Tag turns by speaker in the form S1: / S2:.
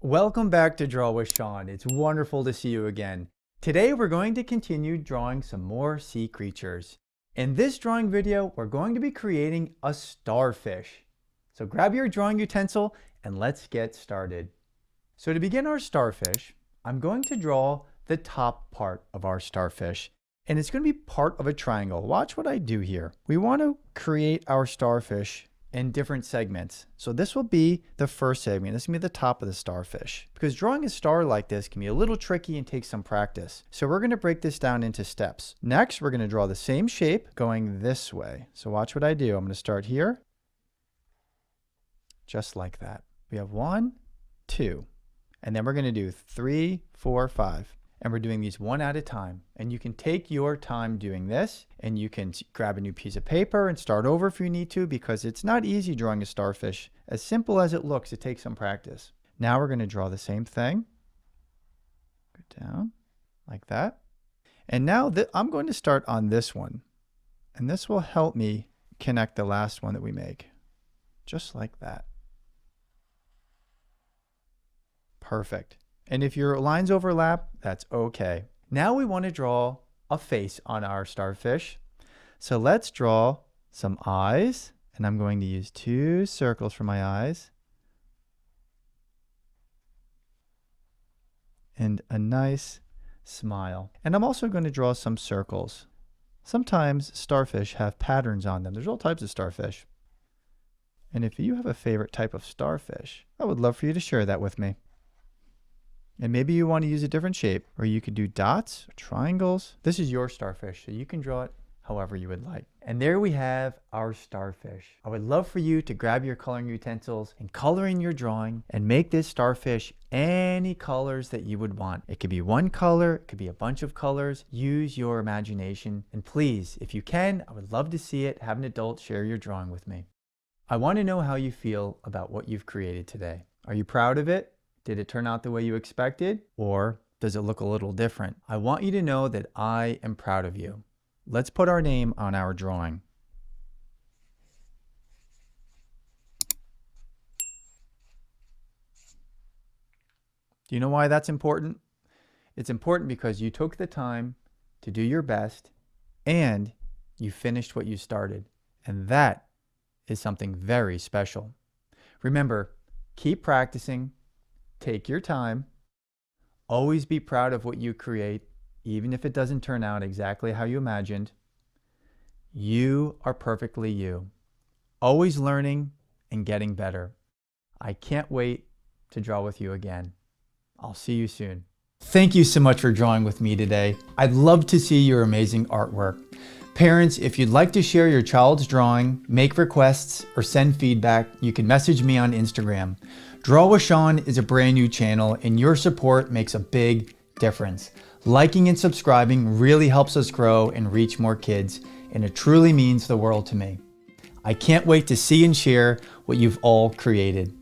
S1: Welcome back to Draw with Sean. It's wonderful to see you again. Today we're going to continue drawing some more sea creatures. In this drawing video, we're going to be creating a starfish. So grab your drawing utensil and let's get started. So to begin our starfish, I'm going to draw the top part of our starfish. And it's going to be part of a triangle. Watch what I do here. We want to create our starfish in different segments. So this will be the first segment. This is going to be the top of the starfish. Because drawing a star like this can be a little tricky and take some practice. So we're going to break this down into steps. Next, we're going to draw the same shape going this way. So watch what I do. I'm going to start here. Just like that. We have 1, 2. And then we're going to do 3, 4, 5. And we're doing these one at a time. And you can take your time doing this, and you can grab a new piece of paper and start over if you need to, because it's not easy drawing a starfish. As simple as it looks, it takes some practice. Now we're going to draw the same thing. Go down like that. And now I'm going to start on this one. And this will help me connect the last one that we make. Just like that. Perfect. And if your lines overlap, that's okay. Now we want to draw a face on our starfish. So let's draw some eyes. And I'm going to use 2 circles for my eyes. And a nice smile. And I'm also going to draw some circles. Sometimes starfish have patterns on them. There's all types of starfish. And if you have a favorite type of starfish, I would love for you to share that with me. And maybe you want to use a different shape, or you could do dots or triangles. This is your starfish, so you can draw it however you would like. And there we have our starfish. I would love for you to grab your coloring utensils and color in your drawing and make this starfish any colors that you would want. It could be one color, it could be a bunch of colors. Use your imagination. And please, if you can, I would love to see it. Have an adult share your drawing with me. I want to know how you feel about what you've created today. Are you proud of it? Did it turn out the way you expected? Or does it look a little different? I want you to know that I am proud of you. Let's put our name on our drawing. Do you know why that's important? It's important because you took the time to do your best and you finished what you started. And that is something very special. Remember, keep practicing. Take your time. Always be proud of what you create, even if it doesn't turn out exactly how you imagined. You are perfectly you. Always learning and getting better. I can't wait to draw with you again. I'll see you soon. Thank you so much for drawing with me today. I'd love to see your amazing artwork. Parents, if you'd like to share your child's drawing, make requests, or send feedback, you can message me on Instagram. Draw with Sean is a brand new channel, and your support makes a big difference. Liking and subscribing really helps us grow and reach more kids, and it truly means the world to me. I can't wait to see and share what you've all created.